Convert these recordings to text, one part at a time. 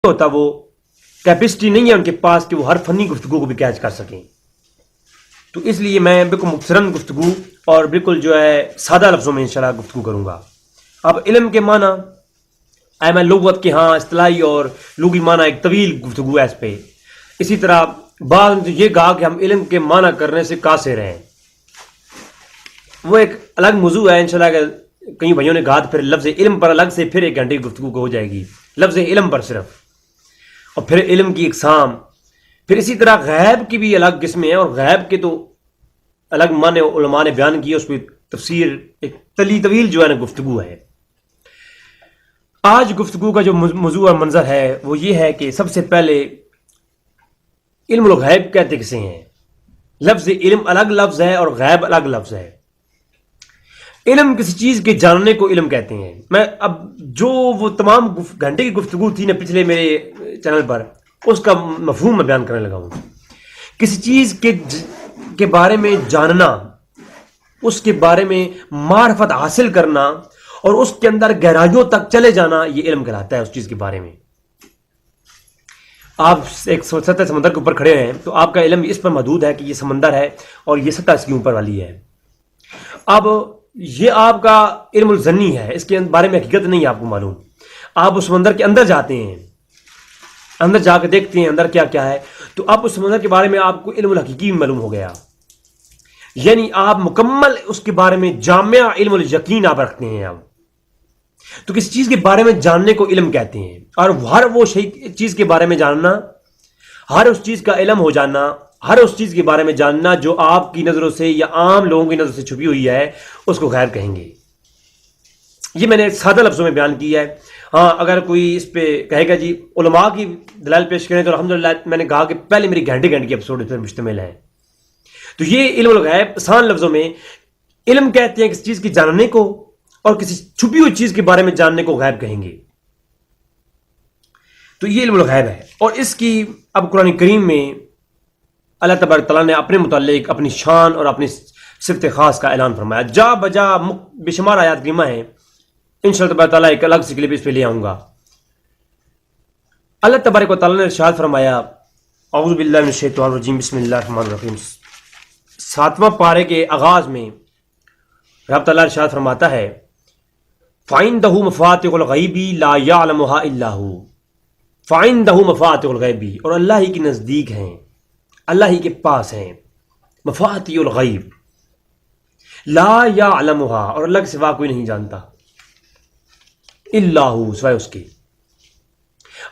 ہوتا وہ کیپیسٹی نہیں ہے ان کے پاس کہ وہ ہر فنی گفتگو کو بھی کیچ کر سکیں. تو اس لیے میں بالکل مختصراً گفتگو اور بالکل جو ہے سادہ لفظوں میں انشاءاللہ گفتگو کروں گا. اب علم کے معنی میں لغت کے اصطلاحی اور لغوی معنی ایک طویل گفتگو ہے اس پہ. اسی طرح بعض نے یہ کہا کہ ہم علم کے معنی کرنے سے قاصر ہیں، وہ ایک الگ موضوع ہے انشاءاللہ. کہ کئی بھائیوں نے کہا تو پھر لفظ علم پر الگ سے پھر 1 گھنٹے کی گفتگو ہو جائے گی، لفظ علم پر صرف، اور پھر علم کی اقسام، پھر اسی طرح غیب کی بھی الگ قسمیں ہیں، اور غیب کے تو الگ معنی علماء نے بیان کیے، اس پہ تفسیر ایک طویل جو ہے نا گفتگو ہے. آج گفتگو کا جو موضوع اور منظر ہے وہ یہ ہے کہ سب سے پہلے علم الغیب کہتے کسے ہیں. لفظ علم الگ لفظ ہے اور غیب الگ لفظ ہے. علم کسی چیز کے جاننے کو علم کہتے ہیں. میں اب جو وہ تمام گھنٹے کی گفتگو تھی نا پچھلے میرے چینل پر، اس کا مفہوم میں بیان کرنے لگا ہوں. کسی چیز کے بارے میں جاننا، اس کے بارے میں معرفت حاصل کرنا اور اس کے اندر گہرائیوں تک چلے جانا، یہ علم کہلاتا ہے. اس چیز کے بارے میں آپ ایک سطح سمندر کے اوپر کھڑے ہیں تو آپ کا علم اس پر محدود ہے کہ یہ سمندر ہے اور یہ سطح اس کے اوپر والی ہے. اب یہ آپ کا علم الظنی ہے، اس کے بارے میں حقیقت نہیں ہے آپ کو معلوم. آپ اس سمندر کے اندر جاتے ہیں، اندر جا کے دیکھتے ہیں اندر کیا کیا ہے، تو آپ اس سمندر کے بارے میں آپ کو علم الحقیقی معلوم ہو گیا. یعنی آپ مکمل اس کے بارے میں جامع علم الیقین آپ رکھتے ہیں. اب تو کسی چیز کے بارے میں جاننے کو علم کہتے ہیں، اور ہر وہ چیز کے بارے میں جاننا، ہر اس چیز کا علم ہو جانا، ہر اس چیز کے بارے میں جاننا جو آپ کی نظروں سے یا عام لوگوں کی نظر سے چھپی ہوئی ہے، اس کو غیب کہیں گے. یہ میں نے سادہ لفظوں میں بیان کیا ہے. ہاں اگر کوئی اس پہ کہے گا جی علماء کی دلائل پیش کریں تو الحمدللہ میں نے کہا کہ پہلے میری گھنٹے کی ایپیسوڈ اس پر مشتمل ہے. تو یہ علم الغیب آسان لفظوں میں علم کہتے ہیں کسی چیز کی جاننے کو، اور کسی چھپی ہوئی چیز کے بارے میں جاننے کو غیب کہیں گے. تو یہ علم الغیب ہے. اور اس کی اب قرآن کریم میں اللہ تبارک تعالیٰ نے اپنے متعلق اپنی شان اور اپنی صفت خاص کا اعلان فرمایا. جا بجا بے شمار آیات کریمہ ہیں، انشاءاللہ تبارک تعالیٰ ایک الگ سی کلپ اس پہ لے آؤں گا. اللہ تبارک و تعالیٰ نے ارشاد فرمایا، اعوذ باللہ من الشیطان الرجیم، بسم اللہ الرحمن الرحیم. 7واں پارے کے آغاز میں رب تعالیٰ ارشاد فرماتا ہے، فَعِندَهُ مَفَاتِحُ الْغَيْبِ لَا يَعْلَمُهَا إِلَّا هُ. فَعِندَهُ مَفَاتِحُ الْغَيْبِ، اور اللہ ہی کے نزدیک ہیں، اللہ ہی کے پاس ہیں مفاتیح الغیب، لا یعلمها، اور اللہ کے سوا کوئی نہیں جانتا، الا ہو، سوائے اس کے.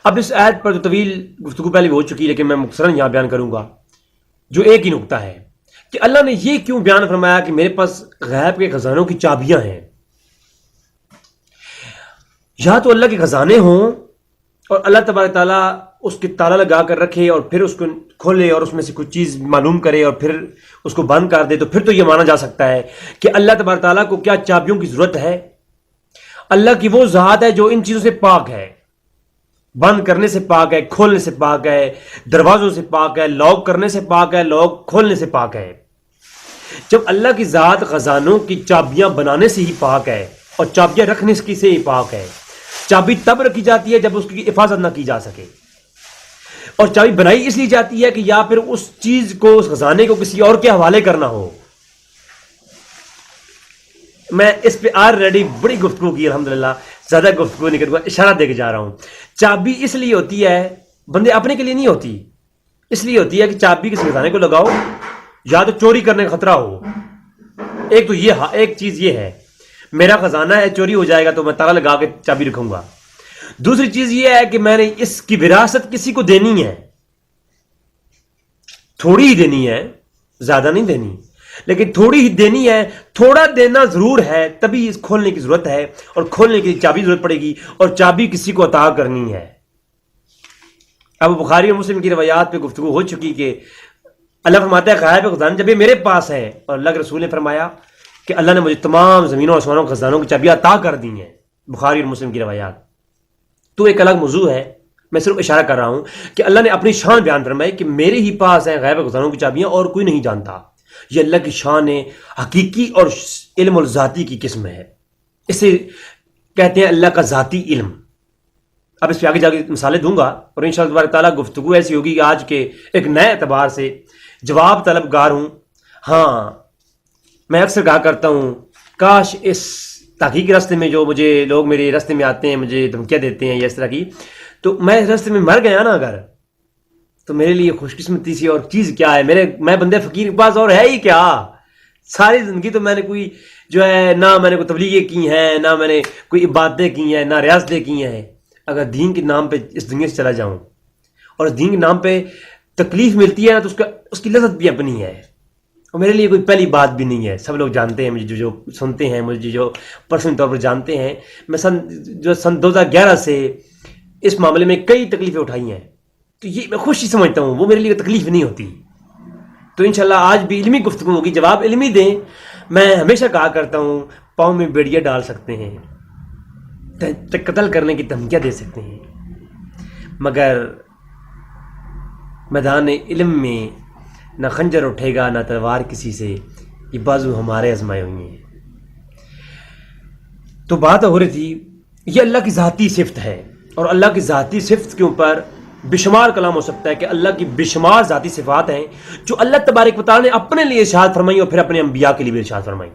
اب اس آیت پر جو طویل گفتگو پہلے بھی ہو چکی لیکن میں مختصراً یہاں بیان کروں گا، جو ایک ہی نقطہ ہے کہ اللہ نے یہ کیوں بیان فرمایا کہ میرے پاس غیب کے خزانوں کی چابیاں ہیں. یا تو اللہ کے خزانے ہوں اور اللہ تبارک تعالیٰ اس کے تالا لگا کر رکھے اور پھر اس کو کھولے اور اس میں سے کچھ چیز معلوم کرے اور پھر اس کو بند کر دے، تو پھر تو یہ مانا جا سکتا ہے کہ اللہ تبارک تعالیٰ کو کیا چابیوں کی ضرورت ہے. اللہ کی وہ ذات ہے جو ان چیزوں سے پاک ہے، بند کرنے سے پاک ہے، کھولنے سے پاک ہے، دروازوں سے پاک ہے، لاک کرنے سے پاک ہے، لاک کھولنے سے پاک ہے. جب اللہ کی ذات خزانوں کی چابیاں بنانے سے ہی پاک ہے اور چابیاں رکھنے سے ہی پاک ہے، چابی تب رکھی جاتی ہے جب اس کی حفاظت نہ کی جا سکے، اور چابی بنائی اس لیے جاتی ہے کہ یا پھر اس چیز کو، اس خزانے کو کسی اور کے حوالے کرنا ہو. میں اس پہ آلریڈی بڑی گفتگو کی الحمدللہ، زیادہ گفتگو نہیں کروں گا، اشارہ دے کے جا رہا ہوں. چابی اس لیے ہوتی ہے بندے اپنے کے لیے نہیں ہوتی، اس لیے ہوتی ہے کہ چابی کسی خزانے کو لگاؤ یا تو چوری کرنے کا خطرہ ہو. ایک تو یہ ایک چیز یہ ہے، میرا خزانہ ہے، چوری ہو جائے گا تو میں تالا لگا کے چابی رکھوں گا. دوسری چیز یہ ہے کہ میں نے اس کی وراثت کسی کو دینی ہے، تھوڑی ہی دینی ہے، زیادہ نہیں دینی، لیکن تھوڑی ہی دینی ہے. تھوڑا دینا ضرور ہے، تبھی اس کھولنے کی ضرورت ہے، اور کھولنے کی چابی ضرورت پڑے گی، اور چابی کسی کو عطا کرنی ہے. اب بخاری اور مسلم کی روایات پہ گفتگو ہو چکی کہ اللہ فرماتا ہے غیب خزانے جب یہ میرے پاس ہے، اور اللہ کے رسول نے فرمایا کہ اللہ نے مجھے تمام زمینوں اور آسمانوں کے خزانوں کی چابیاں عطا کر دی ہیں، بخاری اور مسلم کی روایات. تو ایک الگ موضوع ہے، میں صرف اشارہ کر رہا ہوں کہ اللہ نے اپنی شان بیان فرمائی کہ میرے ہی پاس ہیں غیب خزانوں کی چابیاں اور کوئی نہیں جانتا. یہ اللہ کی شان حقیقی اور علم الذاتی کی قسم ہے. اسے کہتے ہیں اللہ کا ذاتی علم. اب اس پہ آگے جا کے مثالیں دوں گا، اور انشاءاللہ تبارک تعالیٰ گفتگو ایسی ہوگی کہ آج کے ایک نئے اعتبار سے جواب طلبگار ہوں۔ ہاں، میں اکثر کہا کرتا ہوں کاش اس تحقیقی راستے میں جو مجھے لوگ میرے راستے میں آتے ہیں، مجھے دھمکیاں دیتے ہیں یا اس طرح کی، تو میں اس راستے میں مر گیا نا اگر، تو میرے لیے خوش قسمتی سی اور چیز کیا ہے، میں بندے فقیر کے پاس اور ہے ہی کیا؟ ساری زندگی تو میں نے کوئی جو ہے نہ میں نے کوئی تبلیغیں کی ہیں، نہ میں نے کوئی عبادتیں کی ہیں، نہ ریاضتیں کی ہیں۔ اگر دین کے نام پہ اس دنیا سے چلا جاؤں اور اس دین کے نام پہ تکلیف ملتی ہے نا، تو اس کی لذت بھی اپنی ہے، اور میرے لیے کوئی پہلی بات بھی نہیں ہے۔ سب لوگ جانتے ہیں مجھے، جو سنتے ہیں مجھے، جو پرسنل طور پر جانتے ہیں، میں سن 2011 سے اس معاملے میں کئی تکلیفیں اٹھائی ہیں، تو یہ میں خوشی سمجھتا ہوں، وہ میرے لیے تکلیف نہیں ہوتی۔ تو انشاءاللہ آج بھی علمی گفتگو ہوگی، جواب علمی دیں۔ میں ہمیشہ کہا کرتا ہوں پاؤں میں بیڑیاں ڈال سکتے ہیں، قتل کرنے کی دھمکیاں دے سکتے ہیں، مگر میدان علم میں نہ خنجر اٹھے گا نہ تلوار کسی سے، یہ بازو ہمارے آزمائے ہوئے ہیں۔ تو بات ہو رہی تھی، یہ اللہ کی ذاتی صفت ہے، اور اللہ کی ذاتی صفت کے اوپر بے شمار کلام ہو سکتا ہے کہ اللہ کی بے شمار ذاتی صفات ہیں جو اللہ تبارک و تعالیٰ نے اپنے لیے ارشاد فرمائی اور پھر اپنے انبیاء کے لیے بھی ارشاد فرمائی،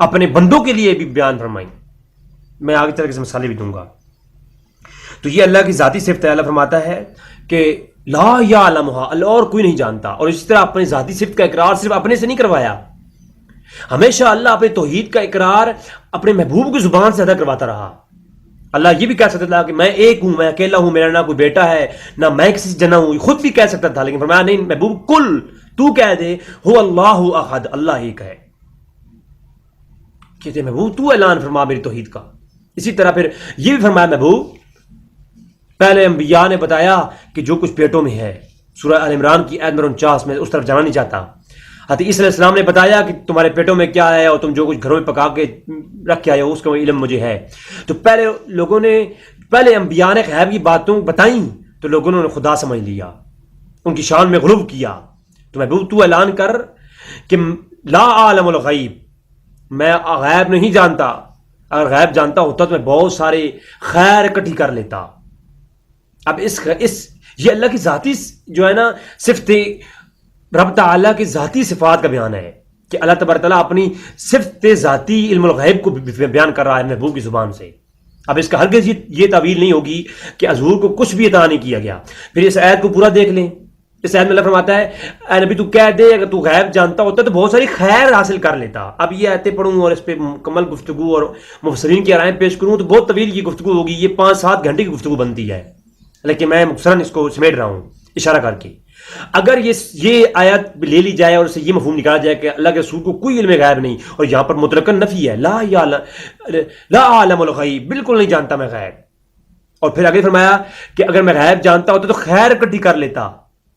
اپنے بندوں کے لیے بھی بیان فرمائی۔ میں آگے طرح کے مثالیں بھی دوں گا۔ تو یہ اللہ کی ذاتی صفت ہے۔ اللہ فرماتا ہے کہ لا یعلمھا، اللہ اور کوئی نہیں جانتا، اور اسی طرح اپنی ذاتی صفت کا اقرار صرف اپنے سے نہیں کروایا، ہمیشہ اللہ اپنے توحید کا اقرار اپنے محبوب کی زبان سے ادا کرواتا رہا۔ اللہ یہ بھی کہہ سکتا تھا کہ میں ایک ہوں، میں اکیلا ہوں، میرا نہ کوئی بیٹا ہے نہ میں کسی سے جنا ہوں، خود بھی کہہ سکتا تھا، لیکن فرمایا نہیں محبوب کل تو کہہ دے هو اللہ احد، اللہ ایک ہے۔ کہتے محبوب تو اعلان فرما میری توحید کا۔ اسی طرح پھر یہ بھی فرمایا محبوب، پہلے انبیاء نے بتایا کہ جو کچھ پیٹوں میں ہے، سورہ آل عمران کی آیت نمبر 49 میں، اس طرف جانا نہیں چاہتا۔ حضرت عیسیٰ علیہ السلام نے بتایا کہ تمہارے پیٹوں میں کیا ہے اور تم جو کچھ گھروں میں پکا کے رکھ کے آئے ہو اس کا علم مجھے ہے۔ تو پہلے انبیاء نے غیب کی باتوں بتائیں تو لوگوں نے خدا سمجھ لیا، ان کی شان میں غلو کیا۔ تو محبوب تو اعلان کر کہ لا عالم الغیب، میں غیب نہیں جانتا، اگر غیب جانتا ہوتا تو میں بہت سارے خیر اکٹھی کر لیتا۔ اب یہ اللہ کی ذاتی جو ہے نا صفت، رب تعالیٰ کی ذاتی صفات کا بیان ہے کہ اللہ تبارک تعالیٰ اپنی صفت ذاتی علم الغیب کو بیان کر رہا ہے محبوب کی زبان سے۔ اب اس کا ہرگز یہ تعویل نہیں ہوگی کہ حضور کو کچھ بھی عطا نہیں کیا گیا۔ پھر اس آیت کو پورا دیکھ لیں، اس آیت میں اللہ فرماتا ہے اے نبی تو کہہ دے اگر تو غیب جانتا ہوتا تو بہت ساری خیر حاصل کر لیتا۔ اب یہ آیتیں پڑھوں اور اس پہ مکمل گفتگو اور مفسرین کی رائیں پیش کروں تو بہت طویل یہ گفتگو ہوگی، یہ 5-7 گھنٹے کی گفتگو بنتی ہے، لیکن میں مختصراً اس کو سمیٹ رہا ہوں اشارہ کر کے۔ اگر یہ آیت لے لی جائے اور اسے یہ مفہوم نکالا جائے کہ اللہ کے رسول کو کوئی علم غیب نہیں، اور یہاں پر مطلقاً نفی ہے، لا عالم الغیب، بالکل نہیں جانتا میں غیب، اور پھر آگے فرمایا کہ اگر میں غیب جانتا ہوتا تو خیر اکٹھی کر لیتا،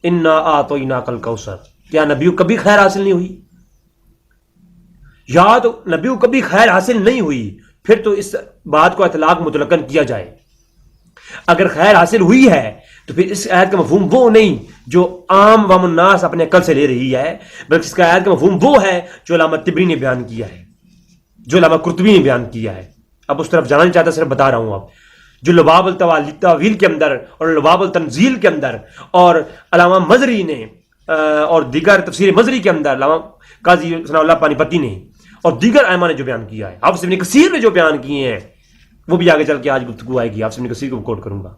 انا اعطیناک الکوثر، کیا نبیوں کبھی خیر حاصل نہیں ہوئی؟ یا تو نبیوں کبھی خیر حاصل نہیں ہوئی، پھر تو اس بات کو اطلاق مطلقاً کیا جائے۔ اگر خیر حاصل ہوئی ہے تو پھر اس آیت کا مفہوم وہ نہیں جو عام عوام الناس اپنے عقل سے لے رہی ہے، بلکہ اس کا آیت کا مفہوم وہ ہے جو علامہ طبری نے بیان کیا ہے، جو علامہ قرطبی نے بیان کیا ہے۔ اب اس طرف جانا نہیں چاہتا، صرف بتا رہا ہوں۔ اب جو لباب التاویل کے اندر اور لباب التنزیل کے اندر اور علامہ مظری نے اور دیگر تفسیر مظری کے اندر علامہ قاضی ثناء اللہ پانی پتی نے اور دیگر ائمہ نے جو بیان کیا ہے، حافظ ابن کثیر نے جو بیان کیے ہیں، وہ بھی آگے چل کے آج گفتگو آئے گی، حافظ ابن کثیر کو کوٹ کروں گا۔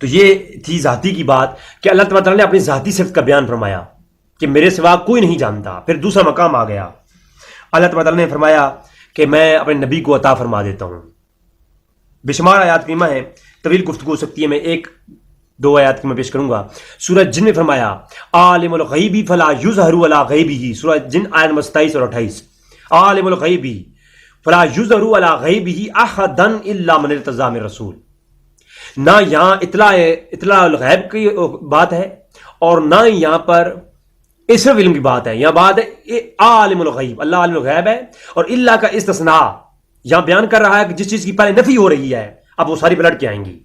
تو یہ تھی ذاتی کی بات کہ اللہ تعالیٰ نے اپنی ذاتی صفت کا بیان فرمایا کہ میرے سوا کوئی نہیں جانتا۔ پھر دوسرا مقام آ گیا، اللہ تعالیٰ نے فرمایا کہ میں اپنے نبی کو عطا فرما دیتا ہوں۔ بے شمار آیات کریمہ ہیں، طویل گفتگو ہو سکتی ہے، میں 1-2 آیات کی میں پیش کروں گا۔ سورہ جن میں فرمایا عالم الغیب فلا یظہر علی غیبہ، سورہ جن آیت نمبر 27 اور 28، عالم الغیب فلا یظہر علی غیبہ احدا الا من ارتضی من رسول۔ نہ یہاں اطلاع الغیب کی بات ہے اور نہ یہاں پر صرف علم کی بات ہے، یہاں بات ہے عالم الغیب، اللہ عالم الغیب ہے، اور اللہ کا استثناء یہاں بیان کر رہا ہے کہ جس چیز کی پہلے نفی ہو رہی ہے اب وہ ساری پلٹ کے آئیں گی۔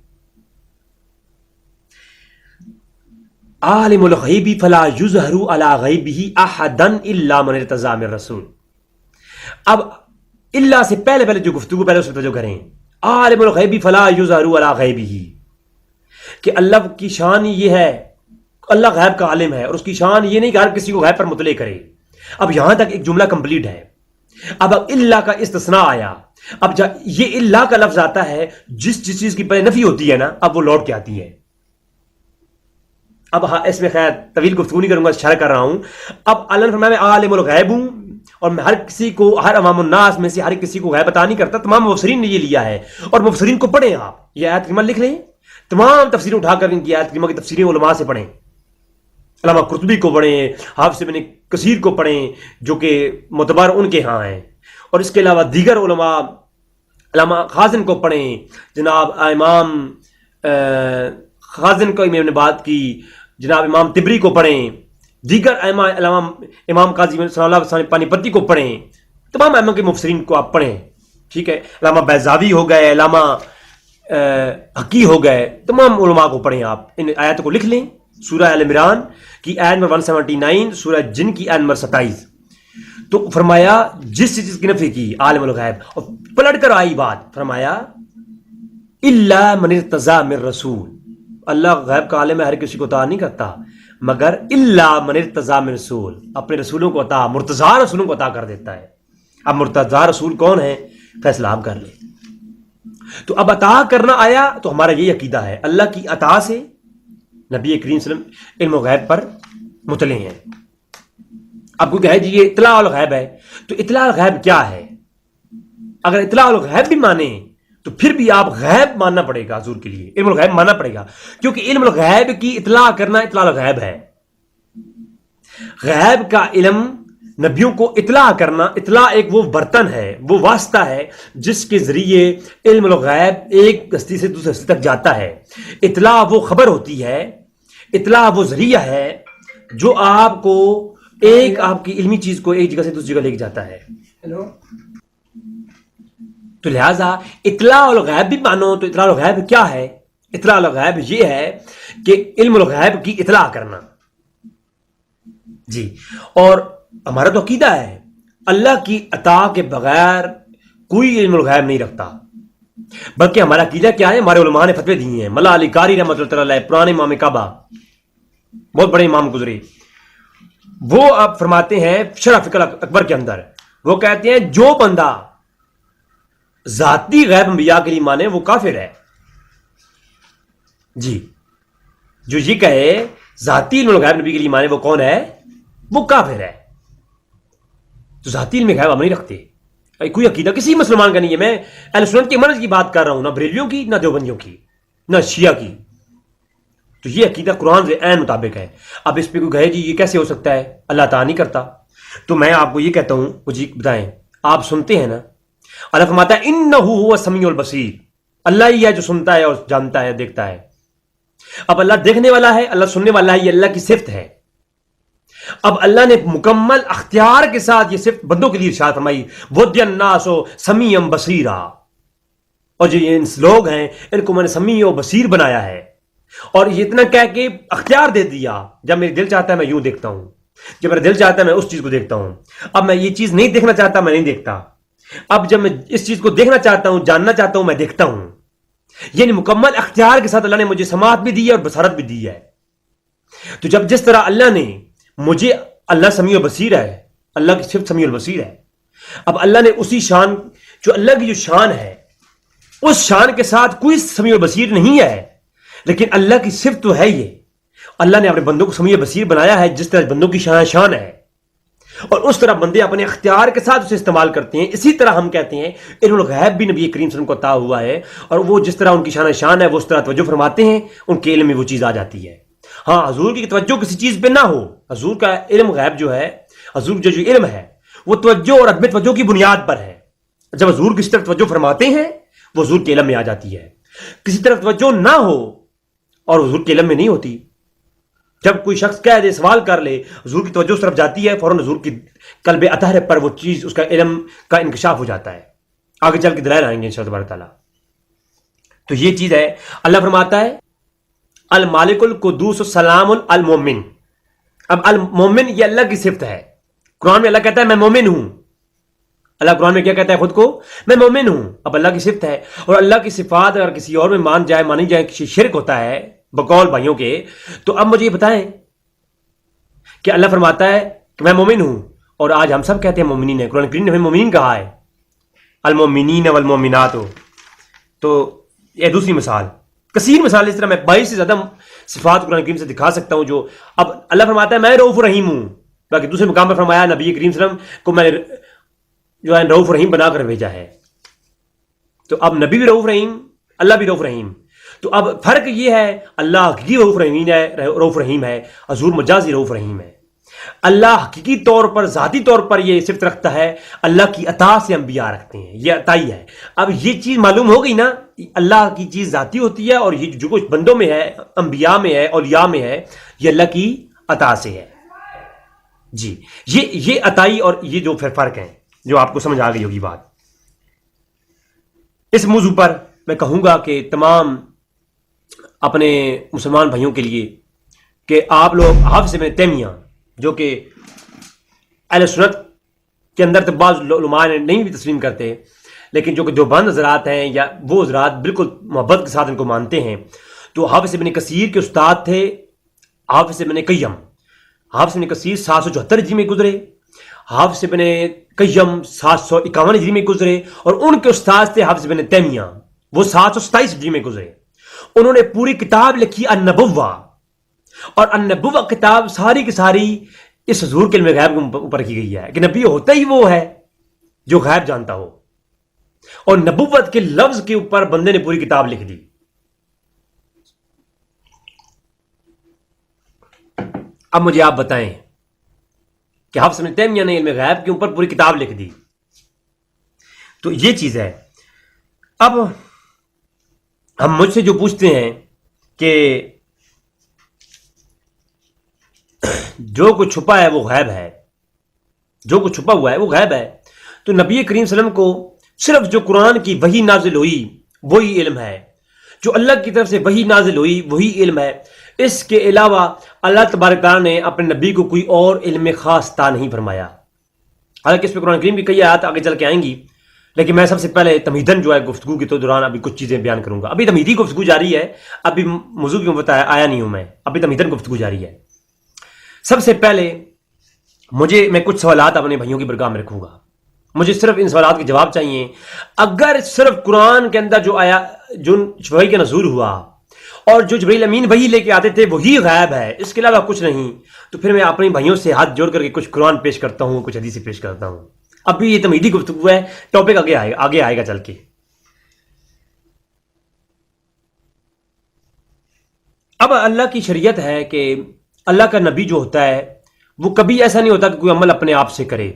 عالم الغیب فلا یظہر علی غیبہ احدا الا من ارتضی من رسول۔ اب اللہ سے پہلے جو گفتگو پہلے اس پہ جو کریں، عالم الغیب فلا یظہر علی غیبہ، کہ اللہ کی شان یہ ہے، اللہ غیب کا عالم ہے، اور اس کی شان یہ نہیں کہ ہر کسی کو غیب پر مطلع کرے. اب یہاں تک ایک جملہ کمپلیٹ ہے. اب اللہ کا استثناء آیا. اب یہ اللہ کا لفظ آتا ہے، جس چیز کی پہلے نفی ہوتی ہے نا، اب وہ لوٹ کے آتی ہے. اب اس میں خیر طویل گفتگو نہیں کروں گا، اشارہ کر رہا ہوں. اب اللہ نے فرمایا میں عالم الغیب ہوں، اور میں ہر کسی کو، ہر عوام الناس میں سے ہر کسی کو غیب عطا نہیں کرتا. تمام مفسرین نے یہ لیا ہے، اور مفسرین کو پڑھیں. آپ یہ آیت کریمہ لکھ لیں، تمام تفسیریں اٹھا کر ان کی آیت کریمہ کی تفسیریں علماء سے پڑھیں. علامہ قرطبی کو پڑھیں، حافظ ابن کثیر کو پڑھیں جو کہ معتبر ان کے ہاں ہیں، اور اس کے علاوہ دیگر علماء، علامہ خازن کو پڑھیں، جناب امام خازن کو میں نے بات کی، جناب امام طبری کو پڑھیں، دیگر امام قاضی صلی اللہ علیہ وسلم پانی پتی کو پڑھیں. تمام ائمہ کے مفسرین کو آپ پڑھیں. ٹھیک ہے، علامہ بیضاوی ہو گئے، علامہ حقی ہو گئے، تمام علماء کو پڑھیں. آپ ان آیات کو لکھ لیں. سورہ آل عمران کی آیت نمبر 179، سورہ جن کی آیت نمبر 27. تو فرمایا جس چیز کی نفی کی عالم الغیب، اور پلٹ کر آئی بات، فرمایا الا من ارتضی من رسول، اللہ غیب کا عالم ہے، ہر کسی کو عطا نہیں کرتا، مگر الا من ارتضی من رسول، اپنے رسولوں کو عطا، مرتضی رسولوں کو عطا کر دیتا ہے. اب مرتضی رسول کون ہے، فیصلہ آپ کر لیں. تو اب عطا کرنا آیا تو ہمارا یہ عقیدہ ہے، اللہ کی عطا سے نبی کریم صلی اللہ علیہ وسلم علم و غیب پر مطلع ہیں. اب کوئی کہے جی یہ اطلاع الغیب ہے، تو اطلاع الغیب کیا ہے؟ اگر اطلاع الغیب بھی مانیں تو پھر بھی آپ غیب ماننا پڑے گا، حضور کے لیے علم الغیب ماننا پڑے گا، کیونکہ علم الغیب کی اطلاع کرنا اطلاع الغیب ہے. غیب کا علم نبیوں کو اطلاع کرنا، اطلاع ایک وہ برتن ہے، وہ واسطہ ہے جس کے ذریعے علم الغیب ایک ہستی سے دوسری ہستی تک جاتا ہے. اطلاع وہ خبر ہوتی ہے، اطلاع وہ ذریعہ ہے جو آپ کو ایک آپ کی علمی چیز کو ایک جگہ سے دوسری جگہ لے کے جاتا ہے. تو لہٰذا اطلاع الغیب بھی مانو تو اطلاع الغیب کیا ہے؟ اطلاع الغیب یہ ہے کہ علم الغیب کی اطلاع کرنا. جی، اور ہمارا تو عقیدہ ہے اللہ کی عطا کے بغیر کوئی علم الغیب نہیں رکھتا. بلکہ ہمارا عقیدہ کیا ہے، ہمارے علماء نے فتوے دیے ہیں. ملا علی قاری رحمۃ اللہ علیہ، پرانے امام کعبہ، بہت بڑے امام گزرے، وہ آپ فرماتے ہیں شرح فقہ اکبر کے اندر، وہ کہتے ہیں جو بندہ ذاتی غیب انبیاء کے لیے مانے وہ کافر ہے. جی، جو یہ کہے ذاتی علم الغیب نبی کے لیے مانے وہ کون ہے؟ وہ کافر ہے. تو ذاتی علم غیب ہم نہیں رکھتے، کوئی عقیدہ کسی مسلمان کا نہیں ہے. میں اہل سنت کے منہج کی بات کر رہا ہوں، نہ بریلویوں کی، نہ دیوبندیوں کی، نہ شیعہ کی. تو یہ عقیدہ قرآن سے عین مطابق ہے. اب اس پہ کوئی کہے جی یہ کیسے ہو سکتا ہے، اللہ تعالیٰ نہیں کرتا، تو میں آپ کو یہ کہتا ہوں، مجھے بتائیں، آپ سنتے ہیں نا، اللہ فرماتا ہے انہ هو السمیع البصیر، اللہ ہی ہے جو سنتا ہے اور جانتا ہے، دیکھتا ہے. اب اللہ دیکھنے والا ہے، اللہ سننے والا ہے، یہ اللہ کی صفت ہے. اب اللہ نے مکمل اختیار کے ساتھ یہ صفت بندوں کے لیے ارشاد فرمائی، وَدِّ النَّاسُ سَمِيعًا بَصِيرًا، اور جو یہ لوگ ہیں ان کو میں نے سمیع و بصیر بنایا ہے. اور یہ اتنا کہہ کے اختیار دے دیا، جب میرے دل چاہتا ہے میں یوں دیکھتا ہوں، جب میرا دل چاہتا ہے میں اس چیز کو دیکھتا ہوں. اب میں یہ چیز نہیں دیکھنا چاہتا، میں نہیں دیکھتا. اب جب میں اس چیز کو دیکھنا چاہتا ہوں، جاننا چاہتا ہوں، میں دیکھتا ہوں. یعنی مکمل اختیار کے ساتھ اللہ نے مجھے سماعت بھی دی ہے اور بصارت بھی دی ہے. تو جب جس طرح اللہ نے مجھے، اللہ سمیع و بصیر ہے، اللہ کی صفت سمیع البصیر ہے. اب اللہ نے اسی شان، جو اللہ کی جو شان ہے اس شان کے ساتھ کوئی سمیع البصیر نہیں ہے، لیکن اللہ کی صفت تو ہے. یہ اللہ نے اپنے بندوں کو سمیع بصیر بنایا ہے جس طرح بندوں کی شان ہے، اور اس طرح بندے اپنے اختیار کے ساتھ اسے استعمال کرتے ہیں. اسی طرح ہم کہتے ہیں علم الغیب بھی نبی کریم صلی اللہ علیہ وسلم کو عطا ہوا ہے، اور وہ جس طرح ان کی شان ہے وہ اس طرح توجہ فرماتے ہیں، ان کے علم میں وہ چیز آ جاتی ہے. ہاں، حضور کی توجہ کسی چیز پہ نہ ہو، حضور کا علم غیب جو ہے، حضور جو علم ہے وہ توجہ اور عدم توجہ کی بنیاد پر ہے. جب حضور کسی طرف توجہ فرماتے ہیں وہ حضور کے علم میں آ جاتی ہے. کسی طرف توجہ نہ ہو اور حضور کے علم میں نہیں ہوتی. جب کوئی شخص کہہ دے، سوال کر لے، حضور کی توجہ اس طرف جاتی ہے، فوراً حضور کی قلب اطہر پر وہ چیز، اس کا علم کا انکشاف ہو جاتا ہے. آگے چل کے دلائل آئیں گے انشاءاللہ تبارک تعالیٰ. تو یہ چیز ہے. اللہ فرماتا ہے المالک القدوس السلام المومن. اب المومن یہ اللہ کی صفت ہے. قرآن میں اللہ کہتا ہے میں مومن ہوں. اللہ قرآن میں کیا کہتا ہے خود کو؟ میں مومن ہوں. اب اللہ کی صفت ہے، اور اللہ کی صفات اگر کسی اور میں مانی جائے کسی شرک ہوتا ہے بقول بھائیوں کے. تو اب مجھے یہ بتائیں کہ اللہ فرماتا ہے کہ میں مومن ہوں، اور آج ہم سب کہتے ہیں مومنین ہیں. قرآن کریم نے ہمیں مومنین کہا ہے، المومنین والمومنات. تو یہ دوسری مثال، کثیر مثال اس طرح میں 22 سے زیادہ صفات قرآن کریم سے دکھا سکتا ہوں. جو اب اللہ فرماتا ہے میں رؤوف رحیم ہوں. باقی دوسرے مقام پر فرمایا نبی کریم صلی اللہ علیہ وسلم کو میں جو ہے رؤوف رحیم بنا کر بھیجا ہے. تو اب نبی بھی رؤوف رحیم، اللہ بھی رؤوف رحیم. تو اب فرق یہ ہے، اللہ حقیقی رؤوف رحیم ہے، حضور مجازی رؤوف رحیم ہے. اللہ حقیقی طور پر ذاتی طور پر یہ صفت رکھتا ہے، اللہ کی عطا سے انبیاء رکھتے ہیں، یہ عطائی ہے. اب یہ چیز معلوم ہو گئی نا، اللہ کی چیز ذاتی ہوتی ہے، اور یہ جو کچھ بندوں میں ہے، انبیاء میں ہے، اولیاء میں ہے، یہ اللہ کی عطا سے ہے. جی یہ عطائی اور یہ جو پھر فرق ہیں جو آپ کو سمجھ آ گئی ہوگی بات. اس موضوع پر میں کہوں گا کہ تمام اپنے مسلمان بھائیوں کے لیے کہ آپ لوگ حافظ ابن تیمیہ جو کہ اہل سنت کے اندر تو بعض علماء نہیں بھی تسلیم کرتے، لیکن جو کہ دیوبند حضرات ہیں یا وہ حضرات بالکل محبت کے ساتھ ان کو مانتے ہیں، تو حافظ ابن کثیر کے استاد تھے حافظ ابن قیم. حافظ ابن کثیر 774 ہجری میں گزرے، حافظ ابن قیم 751 ہجری میں گزرے، اور ان کے استاد تھے حافظ ابن تیمیہ، وہ 727 ہجری میں گزرے. انہوں نے پوری کتاب لکھی النبوہ، اور النبوہ کتاب ساری کی ساری اس حضور کے علم غیب کے اوپر کی گئی ہے کہ نبی ہوتا ہی وہ ہے جو غیب جانتا ہو، اور نبوت کے لفظ کے اوپر بندے نے پوری کتاب لکھ دی. اب مجھے آپ بتائیں کہ حافظ ابن تیمیہ نے علم غیب کے اوپر پوری کتاب لکھ دی. تو یہ چیز ہے. اب ہم مجھ سے جو پوچھتے ہیں کہ جو کچھ چھپا ہے وہ غیب ہے، جو کچھ چھپا ہوا ہے وہ غیب ہے، تو نبی کریم صلی اللہ علیہ وسلم کو صرف جو قرآن کی وحی نازل ہوئی وہی علم ہے، جو اللہ کی طرف سے وحی نازل ہوئی وہی علم ہے. اس کے علاوہ اللہ تبارک تعالیٰ نے اپنے نبی کو کوئی اور علم خاص عطا نہیں فرمایا. حالانکہ اس پہ قرآن کریم کی کئی آیات آگے چل کے آئیں گی، لیکن میں سب سے پہلے تمہیدن جو ہے گفتگو کے تو دوران ابھی کچھ چیزیں بیان کروں گا. ابھی تمہیدی گفتگو جاری ہے، ابھی موضوع کیوں بتایا آیا نہیں ہوں میں، ابھی تمہیدن گفتگو جاری ہے. سب سے پہلے میں کچھ سوالات اپنے بھائیوں کی برگاہ میں رکھوں گا. مجھے صرف ان سوالات کے جواب چاہیے. اگر صرف قرآن کے اندر جو آیا جو وحی کا نزول ہوا اور جو جبرائیل امین وحی لے کے آتے تھے وہی غیب ہے، اس کے علاوہ کچھ نہیں، تو پھر میں اپنے بھائیوں سے ہاتھ جوڑ کر کے کچھ قرآن پیش کرتا ہوں، کچھ حدیث پیش کرتا ہوں. ابھی یہ تمہیدی گفتگو ہے، ٹاپک آگے آئے گا چل کے. اب اللہ کی شریعت ہے کہ اللہ کا نبی جو ہوتا ہے وہ کبھی ایسا نہیں ہوتا کہ کوئی عمل اپنے آپ سے کرے،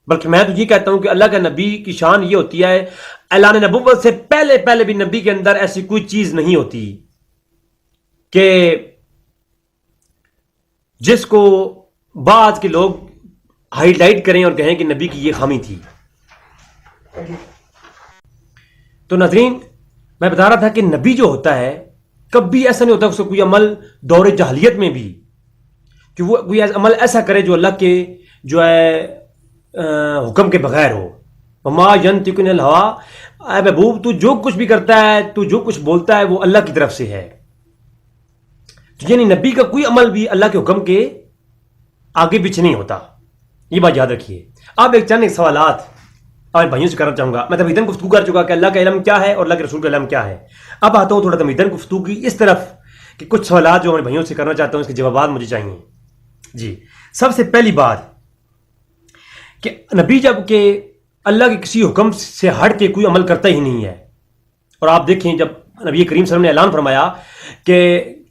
بلکہ میں تو یہ کہتا ہوں کہ اللہ کا نبی کی شان یہ ہوتی ہے، اعلان نبوت سے پہلے بھی نبی کے اندر ایسی کوئی چیز نہیں ہوتی کہ جس کو بعض کے لوگ ہائی لائٹ کریں اور کہیں کہ نبی کی یہ خامی تھی. تو ناظرین، میں بتا رہا تھا کہ نبی جو ہوتا ہے کبھی ایسا نہیں ہوتا اس کو کوئی عمل دور جاہلیت میں بھی کہ وہ کوئی عمل ایسا کرے جو اللہ کے جو ہے حکم کے بغیر ہو. وما ينطق عن الهوى، اے محبوب تو جو کچھ بھی کرتا ہے، تو جو کچھ بولتا ہے وہ اللہ کی طرف سے ہے. یعنی نبی کا کوئی عمل بھی اللہ کے حکم کے آگے پیچھے نہیں ہوتا. یہ بات یاد رکھیے. اب ایک چند سوالات اور بھائیوں سے کرنا چاہوں گا. میں تمہیدن گفتگو کر چکا کہ اللہ کا علم کیا ہے اور اللہ کے رسول کا علم کیا ہے. اب آتا ہوں تھوڑا تمہیدن گفتگو کی اس طرف کہ کچھ سوالات جو ہمارے بھائیوں سے کرنا چاہتا ہوں اس کے جوابات مجھے چاہیے. جی، سب سے پہلی بات کہ نبی جب کہ اللہ کے کسی حکم سے ہٹ کے کوئی عمل کرتا ہی نہیں ہے. اور آپ دیکھیں جب نبی کریم صلی اللہ علیہ وسلم نے اعلان فرمایا کہ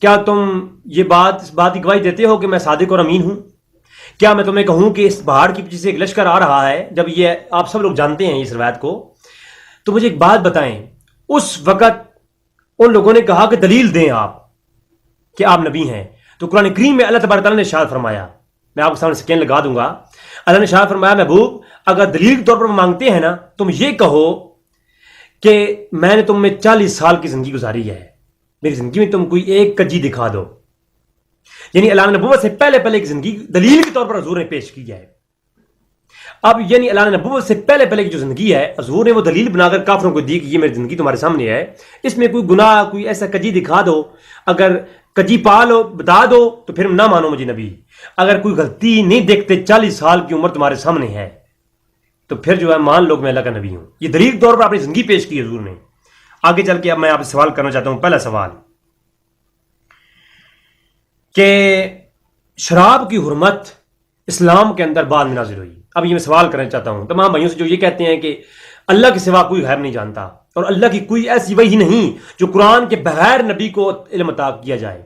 کیا تم اس بات کی گواہی دیتے ہو کہ میں صادق اور امین ہوں؟ کیا میں تمہیں کہوں کہ اس پہاڑ کے پیچھے سے ایک لشکر آ رہا ہے؟ جب یہ آپ سب لوگ جانتے ہیں اس روایت کو، تو مجھے ایک بات بتائیں. اس وقت ان لوگوں نے کہا کہ دلیل دیں آپ کہ آپ نبی ہیں. تو قرآن کریم میں اللہ تبارک تعالیٰ نے ارشاد فرمایا، میں آپ کے سامنے سکین لگا دوں گا. اللہ نے ارشاد فرمایا محبوب اگر دلیل کے طور پر مانگتے ہیں نا، تم یہ کہو کہ میں نے تم میں 40 سال کی زندگی گزاری ہے، میری زندگی میں تم کوئی ایک کجی دکھا دو. یعنی اعلان نبوت سے پہلے ایک زندگی دلیل کے طور پر حضور نے پیش کی ہے. اب یعنی اعلان نبوت سے پہلے پہلے کی جو زندگی ہے حضور نے وہ دلیل بنا کر کافروں کو دی کہ یہ میری زندگی تمہارے سامنے ہے، اس میں کوئی گناہ کوئی ایسا کجی دکھا دو، اگر کجی پا لو بتا دو تو پھر نہ مانو مجھے نبی، اگر کوئی غلطی نہیں دیکھتے 40 سال کی عمر تمہارے سامنے ہے تو پھر جو ہے مان لو کہ میں اللہ کا نبی ہوں۔ یہ دلیل طور پر اپنی زندگی پیش کی حضور نے۔ آگے چل کے اب میں آپ سے سوال کرنا چاہتا ہوں، پہلا سوال کہ شراب کی حرمت اسلام کے اندر بعد میں نازل ہوئی۔ اب یہ میں سوال کرنا چاہتا ہوں تمام بھائیوں سے جو یہ کہتے ہیں کہ اللہ کے سوا کوئی غیب نہیں جانتا اور اللہ کی کوئی ایسی وحی نہیں جو قرآن کے بغیر نبی کو علم عطا کیا جائے۔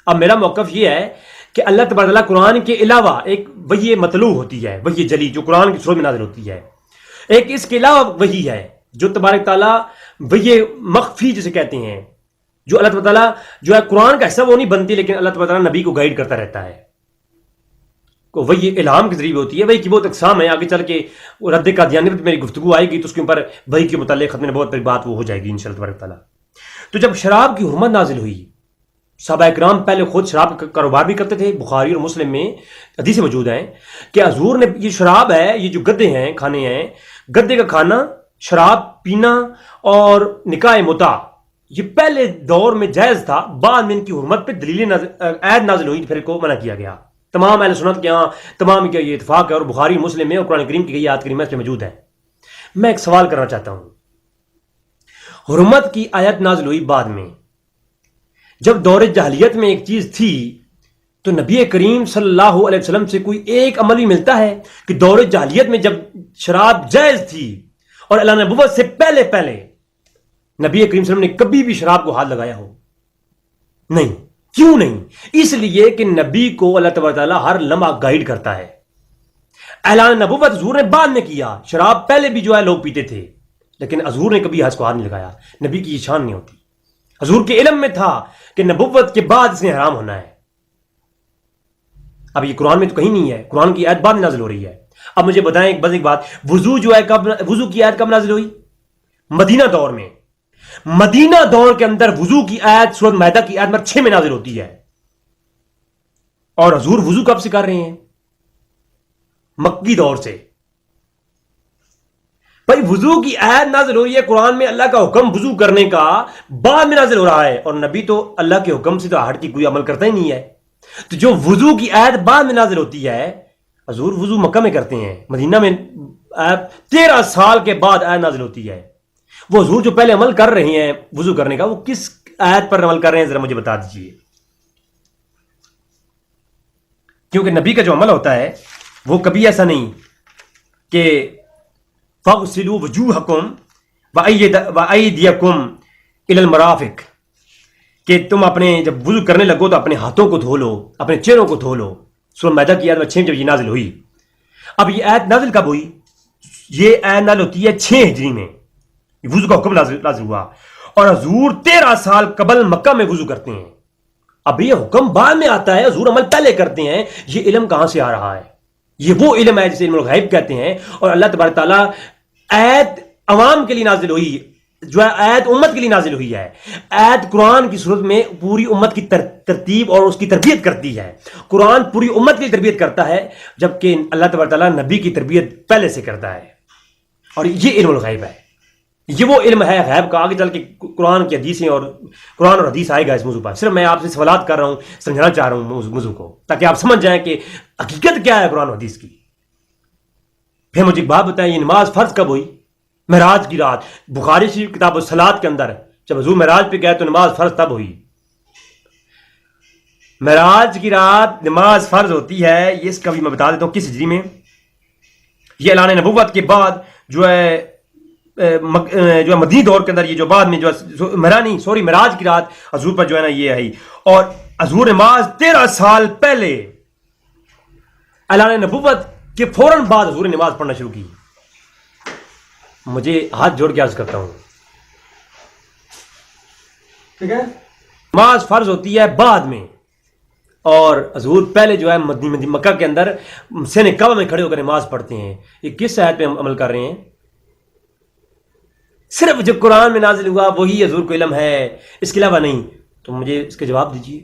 اب میرا موقف یہ ہے کہ اللہ تبارک و تعالیٰ قرآن کے علاوہ ایک وحی مطلوع ہوتی ہے، وحی جلی جو قرآن کی صورت میں نازل ہوتی ہے، ایک اس کے علاوہ وحی ہے جو تبارک تعالیٰ وحی مخفی جسے کہتے ہیں، جو اللہ تبارک تعالیٰ جو ہے قرآن کا حصہ وہ نہیں بنتی لیکن اللہ تبارک تعالیٰ نبی کو گائیڈ کرتا رہتا ہے، وہی الہام کے ذریعے ہوتی ہے۔ وہی کی بہت اقسام ہے، آگے چل کے رد قادیانیت میری گفتگو آئے گی تو اس کے اوپر وہی کے متعلق ختم بہت بڑی بات وہ ہو جائے گی انشاءاللہ تبارک تعالیٰ۔ تو جب شراب کی حرمت نازل ہوئی، صحابہ کرام پہلے خود شراب کا کاروبار بھی کرتے تھے، بخاری اور مسلم میں حدیثیں موجود ہیں کہ حضور نے یہ شراب ہے، یہ جو گدے ہیں کھانے ہیں، گدے کا کھانا، شراب پینا اور نکاح متع یہ پہلے دور میں جائز تھا، بعد میں ان کی حرمت پہ دلیل عید نازل ہوئی پھر کو منع کیا گیا۔ تمام اہل سنت کے ہاں تمام کا یہ اتفاق ہے اور بخاری مسلم میں اور قرآن کریم کی آیات کریمہ اس میں موجود ہے۔ میں ایک سوال کرنا چاہتا ہوں، حرمت کی آیت نازل ہوئی بعد میں، جب دور جاہلیت میں ایک چیز تھی تو نبی کریم صلی اللہ علیہ وسلم سے کوئی ایک عمل بھی ملتا ہے کہ دور جاہلیت میں جب شراب جائز تھی اور اعلان نبوت سے پہلے پہلے نبی کریم صلی اللہ علیہ وسلم نے کبھی بھی شراب کو ہاتھ لگایا ہو؟ نہیں۔ کیوں نہیں؟ اس لیے کہ نبی کو اللہ تبارک تعالیٰ ہر لمحہ گائیڈ کرتا ہے۔ اعلان نبوت حضور نے بعد میں کیا، شراب پہلے بھی جو ہے لوگ پیتے تھے لیکن حضور نے کبھی ہاتھ کو ہاتھ نہیں لگایا، نبی کی یہ شان نہیں ہوتی۔ حضور کے علم میں تھا کہ نبوت کے بعد اس نے حرام ہونا ہے۔ اب یہ قرآن میں تو کہیں نہیں ہے، قرآن کی آیت بعد نازل ہو رہی ہے۔ اب مجھے بتائیں ایک بات، وضو جو ہے کب وضو کی آیت کب نازل ہوئی؟ مدینہ دور میں۔ مدینہ دور کے اندر وضو کی آیت سورۃ مائدہ کی آیت نمبر 6 میں نازل ہوتی ہے، اور حضور وضو کب سے کر رہے ہیں؟ مکی دور سے۔ بھائی وضو کی آیت نازل ہوئی ہے قرآن میں، اللہ کا حکم وضو کرنے کا بعد میں نازل ہو رہا ہے، اور نبی تو اللہ کے حکم سے تو ہٹ کے کوئی عمل کرتا ہی نہیں ہے۔ تو جو وضو کی آیت بعد میں نازل ہوتی ہے، حضور وضو مکہ میں کرتے ہیں، مدینہ میں 13 سال کے بعد آیت نازل ہوتی ہے۔ وہ حضور جو پہلے عمل کر رہے ہیں وضو کرنے کا، وہ کس آیت پر عمل کر رہے ہیں ذرا مجھے بتا دیجئے، کیونکہ نبی کا جو عمل ہوتا ہے وہ کبھی ایسا نہیں کہ فَاغْسِلُوا وُجُوهَكُمْ وَأَيْدِيَكُمْ إِلَى الْمَرَافِقِ، کہ تم اپنے جب وضو کرنے لگو تو اپنے ہاتھوں کو دھو لو، اپنے چہروں کو دھو لو۔ سورۃ مائدہ کی آیت 6 جب یہ نازل ہوئی، اب یہ آیت نازل کب ہوئی؟ یہ آیت نازل ہوتی ہے 6 ہجری میں، وضو کا حکم نازل ہوا، اور حضور 13 سال قبل مکہ میں وضو کرتے ہیں۔ اب یہ حکم بعد میں آتا ہے، حضور عمل پہلے کرتے ہیں۔ یہ علم کہاں سے آ رہا ہے؟ یہ وہ علم ہے جسے علم الغیب کہتے ہیں، اور اللہ تبارک تعالیٰ آیت عوام کے لیے نازل ہوئی، جو ہے آیت امت کے لیے نازل ہوئی ہے۔ آیت قرآن کی صورت میں پوری امت کی ترتیب اور اس کی تربیت کرتی ہے۔ قرآن پوری امت کی تربیت کرتا ہے، جبکہ اللہ تبارک تعالیٰ نبی کی تربیت پہلے سے کرتا ہے، اور یہ علم الغیب ہے۔ یہ وہ علم ہے غیب کا، آگے چل کے قرآن کی حدیثیں اور قرآن اور حدیث آئے گا اس موضوع پر۔ صرف میں آپ سے سوالات کر رہا ہوں، سمجھانا چاہ رہا ہوں موضوع کو، تاکہ آپ سمجھ جائیں کہ حقیقت کیا ہے قرآن اور حدیث کی۔ پھر مجھے ایک بات بتائیں، یہ نماز فرض کب ہوئی؟ معراج کی رات۔ بخاری شریف کتاب الصلاۃ کے اندر جب حضور معراج پہ گئے تو نماز فرض تب ہوئی۔ معراج کی رات نماز فرض ہوتی ہے، یہ اس کا بھی میں بتا دیتا ہوں کس ہجری میں۔ یہ اعلان نبوت کے بعد جو ہے مدنی دور کے اندر، یہ جو بعد میں جو معراج کی رات حضور پر جو ہے نا یہ آئی، اور حضور نماز 13 سال پہلے اعلان نبوت کے فوراً بعد حضور نے نماز پڑھنا شروع کی۔ مجھے ہاتھ جوڑ کے عرض کرتا ہوں، ٹھیک ہے، نماز فرض ہوتی ہے بعد میں، اور حضور پہلے جو ہے مدینہ مکہ کے اندر سین کعبہ میں کھڑے ہو کر نماز پڑھتے ہیں۔ یہ کس آیت پہ عمل کر رہے ہیں؟ صرف جو قرآن میں نازل ہوا وہی حضور کو علم ہے، اس کے علاوہ نہیں۔ تو مجھے اس کا جواب دیجیے،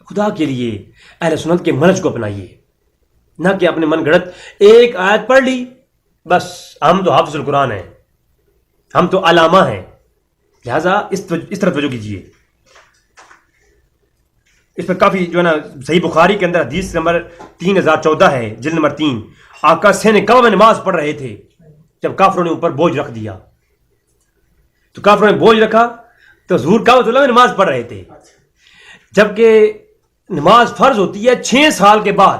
خدا کے لیے اہل سنت کے منہج کو اپنائیے۔ نہ کہ اپنے من گھڑت ایک آیت پڑھ لی بس ہم تو حافظ القرآن ہیں، ہم تو علامہ ہیں. لہذا اس طرح توجہ کیجیے. اس پر کافی جو ہے نا صحیح بخاری کے اندر حدیث نمبر 3014 ہے، جلد نمبر 3. آقا سین کعبہ میں نماز پڑھ رہے تھے جب کافروں نے اوپر بوجھ رکھ دیا. تو کافروں نے بوجھ رکھا تو حضور کعبۃ اللہ میں نماز پڑھ رہے تھے، جبکہ نماز فرض ہوتی ہے 6 سال کے بعد.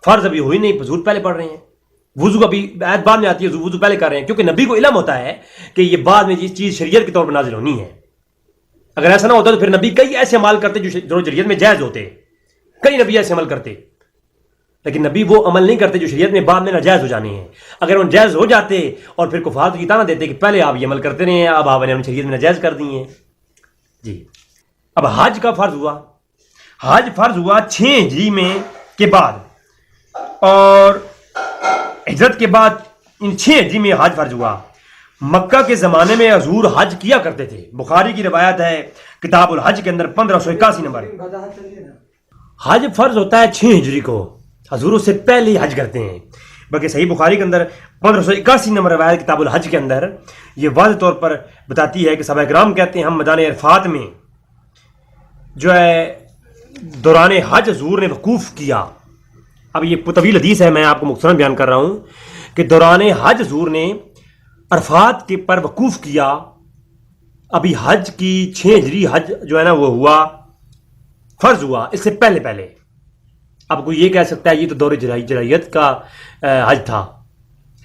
فرض ابھی ہوئی نہیں، حضور پہلے پڑھ رہے ہیں. وضو ابھی آیت بعد میں آتی ہے، وضو پہلے کر رہے ہیں، کیونکہ نبی کو علم ہوتا ہے کہ یہ بعد میں یہ چیز شریعت کے طور پر نازل ہونی ہے. اگر ایسا نہ ہوتا تو پھر نبی کئی ایسے عمل کرتے جو شریعت میں جائز ہوتے. کئی نبی ایسے عمل کرتے، لیکن نبی وہ عمل نہیں کرتے جو شریعت میں بعد میں ناجائز ہو جانے ہیں. اگر وہ جائز ہو جاتے اور پھر کفار تو یہ نہ دیتے کہ پہلے آپ یہ عمل کرتے رہے ہیں، اب آپ نے شریعت میں ناجائز کر دی ہیں. جی اب حج کا فرض ہوا. حج فرض ہوا 6 ہجری میں کے بعد، اور ہجرت کے بعد ان 6 ہجری میں حج فرض ہوا. مکہ کے زمانے میں حضور حج کیا کرتے تھے. بخاری کی روایت ہے کتاب الحج کے اندر 1581 نمبر. حج فرض ہوتا ہے 6 ہجری کو، حضور اس سے پہلے ہی حج کرتے ہیں. بلکہ صحیح بخاری کے اندر 1581 نمبر روایت کتاب الحج کے اندر یہ واضح طور پر بتاتی ہے کہ صحابہ کرام کہتے ہیں ہم میدان عرفات میں جو ہے دوران حج حضور نے وقوف کیا. اب یہ طویل حدیث ہے، میں آپ کو مختصراً بیان کر رہا ہوں کہ دوران حج حضور نے عرفات کے پر وقوف کیا. ابھی حج کی 6 ہجری حج جو ہے نا وہ ہوا، فرض ہوا اس سے پہلے پہلے. اب کوئی یہ کہہ سکتا ہے یہ تو دور جاہلیت کا حج تھا.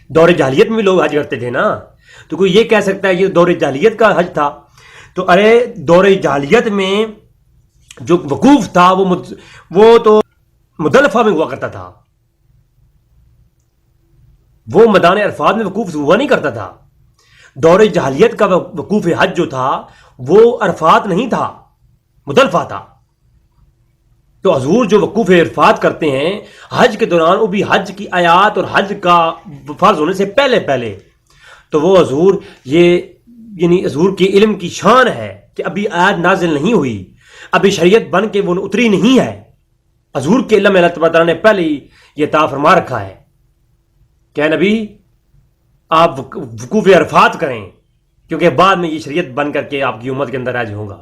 دور جاہلیت میں بھی لوگ حج کرتے تھے نا، تو کوئی یہ کہہ سکتا ہے یہ دور جاہلیت کا حج تھا. تو ارے دور جاہلیت میں جو وقوف تھا وہ تو مزدلفہ میں ہوا کرتا تھا، وہ میدان عرفات میں وقوف ہوا نہیں کرتا تھا. دور جاہلیت کا وقوف حج جو تھا وہ عرفات نہیں تھا، مزدلفہ تھا. تو حضور جو وقوف عرفات کرتے ہیں حج کے دوران، وہ بھی حج کی آیات اور حج کا فرض ہونے سے پہلے پہلے، تو وہ حضور یہ یعنی حضور کے علم کی شان ہے کہ ابھی آیات نازل نہیں ہوئی، ابھی شریعت بن کے وہ اتری نہیں ہے. حضور کے علم اللہ تعالیٰ نے پہلے ہی یہ عطا فرما رکھا ہے کہ اے نبی آپ وقوف عرفات کریں، کیونکہ بعد میں یہ شریعت بن کر کے آپ کی امت کے اندر راج ہوگا.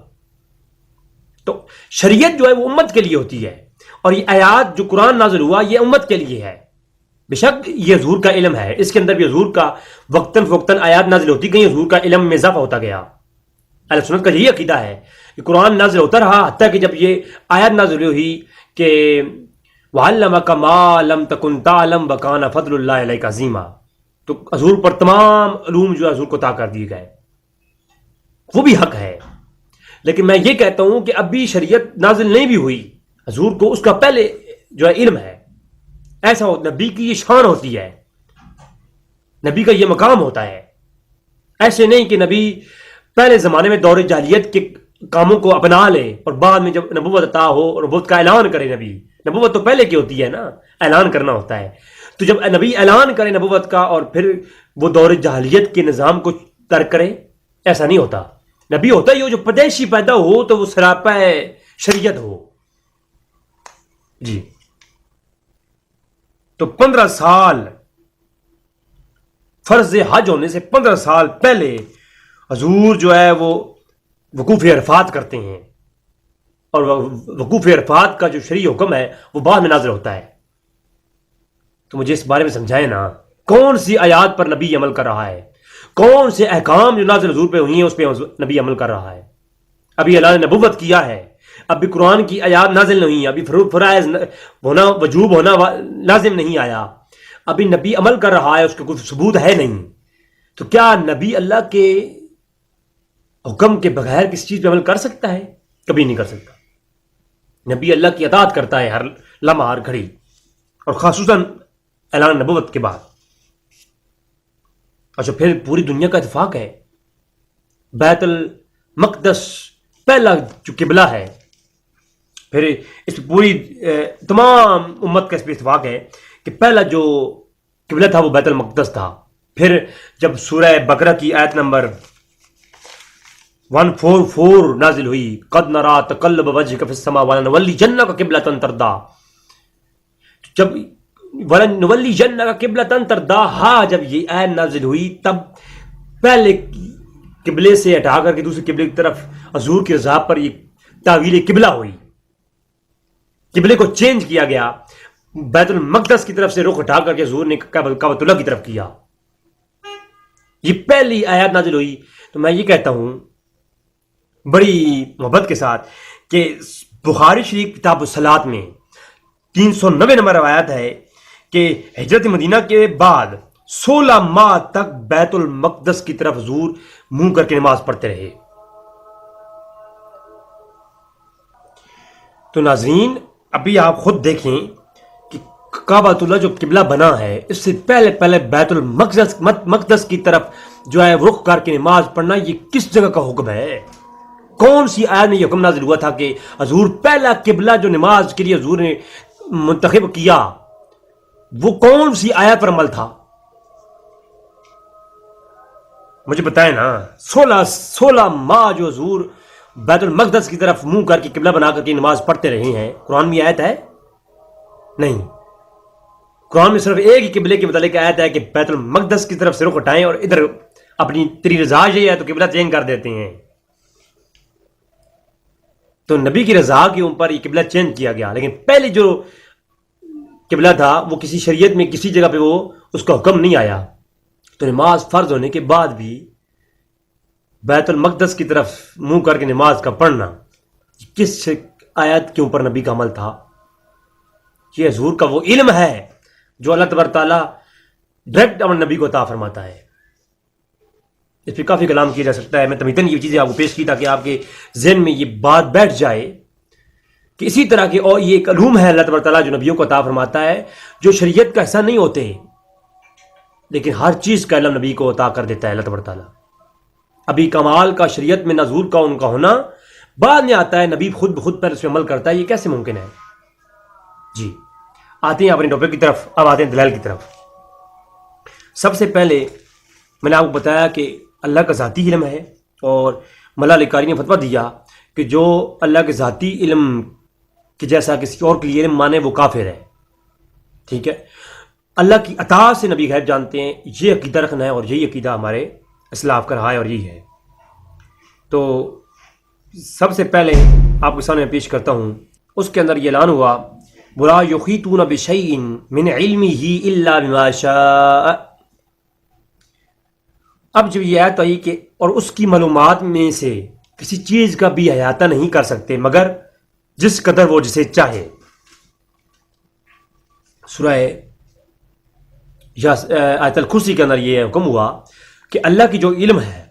تو شریعت جو ہے وہ امت کے لیے ہوتی ہے، اور یہ آیات جو قرآن نازل ہوا یہ امت کے لیے ہے. بے شک یہ حضور کا علم ہے، اس کے اندر بھی حضور کا وقتاً فوقتاً آیات نازل ہوتی گئی، حضور کا علم میں اضافہ ہوتا گیا. اہل سنت کا یہی عقیدہ ہے کہ قرآن نازل ہوتا رہا حتیٰ کہ جب یہ آیات نازل ہوئی کہ وَعَلَّمَكَ مَا لَمْ تَكُنْ تَعْلَمْ وَكَانَ فَضْلُ اللَّهِ عَلَيْكَ عَظِيمًا، تو حضور پر تمام علوم جو ہے حضور کو عطا کر دیے گئے. وہ بھی حق ہے، لیکن میں یہ کہتا ہوں کہ ابھی شریعت نازل نہیں بھی ہوئی، حضور کو اس کا پہلے جو ہے علم ہے. ایسا ہو نبی کی یہ شان ہوتی ہے، نبی کا یہ مقام ہوتا ہے. ایسے نہیں کہ نبی پہلے زمانے میں دور جاہلیت کے کاموں کو اپنا لے اور بعد میں جب نبوت عطا ہو اور نبوت کا اعلان کرے. نبی نبوت تو پہلے کی ہوتی ہے نا، اعلان کرنا ہوتا ہے. تو جب نبی اعلان کرے نبوت کا اور پھر وہ دور جاہلیت کے نظام کو ترک کرے، ایسا نہیں ہوتا. نبی ہوتا ہی ہو جو پیدائشی پیدا ہو تو وہ سراپا شریعت ہو. جی تو 15 سال فرض حج ہونے سے 15 سال پہلے حضور جو ہے وہ وقوف عرفات کرتے ہیں، اور وقوف عرفات کا جو شرعی حکم ہے وہ بعد میں نازل ہوتا ہے. تو مجھے اس بارے میں سمجھائیں نا، کون سی آیات پر نبی عمل کر رہا ہے، کون سے احکام جو نازل حضور پہ ہوئی ہیں اس پہ نبی عمل کر رہا ہے. ابھی اللہ نے نبوت کیا ہے، ابھی قرآن کی آیات نازل نہیں ہوئی، ابھی فرائض ہونا وجوب ہونا لازم نہیں آیا، ابھی نبی عمل کر رہا ہے، اس کا کوئی ثبوت ہے نہیں. تو کیا نبی اللہ کے حکم کے بغیر کسی چیز پہ عمل کر سکتا ہے؟ کبھی نہیں کر سکتا. نبی اللہ کی اطاعت کرتا ہے ہر لمحہ ہر گھڑی، اور خصوصاً اعلان نبوت کے بعد. اچھا پھر پوری دنیا کا اتفاق ہے بیت المقدس پہلا جو قبلہ ہے، پھر اس پہ پوری تمام امت کا اس پہ اتفاق ہے کہ پہلا جو قبلہ تھا وہ بیت المقدس تھا. پھر جب سورہ بقرہ کی آیت نمبر 144 نازل ہوئی، قد نرا تقلب وجهك في السماء ولنولینک قبلۃ ترضیٰ، جب وَلَنُوَلِّيَنَّكَ قِبْلَةً تَرْضَاهَا جب یہ آیت نازل ہوئی تب پہلے قبلے سے ہٹا کر کے دوسرے قبلے کی طرف حضور کی رضا پر یہ تعویل قبلہ ہوئی، قبلے کو چینج کیا گیا، بیت المقدس کی طرف سے رخ ہٹا کر کے حضور نے کعبۃ اللہ کی طرف کیا. یہ پہلی آیات نازل ہوئی. تو میں یہ کہتا ہوں بڑی محبت کے ساتھ کہ بخاری شریف کتاب الصلاۃ میں 390 نمبر روایت ہے کہ ہجرت مدینہ کے بعد 16 ماہ تک بیت المقدس کی طرف حضور منہ کر کے نماز پڑھتے رہے. تو ناظرین ابھی آپ خود دیکھیں کہ کعبۃ اللہ جو قبلہ بنا ہے اس سے پہلے بیت المقدس کی طرف جو ہے رخ کر کے نماز پڑھنا یہ کس جگہ کا حکم ہے؟ کون سی آیت میں یہ حکم نازل ہوا تھا کہ حضور پہلا قبلہ جو نماز کے لیے حضور نے منتخب کیا وہ کون سی آیت پر عمل تھا؟ مجھے بتائیں نا. 16 ماہ جو حضور بیت المقدس کی طرف منہ کر کے قبلہ بنا کر کے نماز پڑھتے رہے ہیں، قرآن میں آیت ہے؟ نہیں. قرآن میں صرف ایک ہی قبلے کے متعلق آیت ہے کہ بیت المقدس کی طرف سے رخ ہٹائیں اور ادھر اپنی تیری رضا یہ ہے تو قبلہ چینج کر دیتے ہیں. تو نبی کی رضا کے اوپر یہ قبلہ چینج کیا گیا، لیکن پہلے جو قبلہ تھا وہ کسی شریعت میں کسی جگہ پہ وہ اس کا حکم نہیں آیا. تو نماز فرض ہونے کے بعد بھی بیت المقدس کی طرف منہ کر کے نماز کا پڑھنا کس آیت کے اوپر نبی کا عمل تھا؟ یہ حضور کا وہ علم ہے جو اللہ تبارک تعالیٰ ڈائریکٹ اپنے نبی کو عطا فرماتا ہے. اس پہ کافی کلام کیا جا سکتا ہے. میں تمہیدن یہ چیزیں آپ کو پیش کی تاکہ آپ کے ذہن میں یہ بات بیٹھ جائے کہ اسی طرح کے اور یہ ایک علوم ہے اللہ تبارک تعالیٰ جو نبیوں کو عطا فرماتا ہے جو شریعت کا حصہ نہیں ہوتے، لیکن ہر چیز کا علم نبی کو عطا کر دیتا ہے اللہ تبارک تعالیٰ. ابھی کمال کا شریعت میں نزول کا ان کا ہونا بعد میں آتا ہے، نبی خود بخود پر اس پہ عمل کرتا ہے. یہ کیسے ممکن ہے؟ جی آتے ہیں اپنے ٹاپک کی طرف. اب آتے ہیں دلائل کی طرف. سب سے پہلے میں نے آپ کو بتایا کہ اللہ کا ذاتی علم ہے، اور مولا علی قاری نے فتویٰ دیا کہ جو اللہ کے ذاتی علم کہ جیسا کسی اور کے لیے علم مانے وہ کافر ہے. ٹھیک ہے، اللہ کی عطا سے نبی غیب جانتے ہیں، یہ عقیدہ رکھنا ہے، اور یہی عقیدہ ہمارے اسلاف کا رہا ہے اور یہی ہے. تو سب سے پہلے آپ کے سامنے پیش کرتا ہوں، اس کے اندر یہ اعلان ہوا وَلَا يُحِيطُونَ بِشَيْءٍ مِّنْ عِلْمِهِ إِلَّا بِمَا شَاءَ. اب جب یہ آیت آئی کہ اور اس کی معلومات میں سے کسی چیز کا بھی احاطہ نہیں کر سکتے مگر جس قدر وہ جسے چاہے. سورہ آیت الکرسی کے اندر یہ حکم ہوا کہ اللہ کی جو علم ہے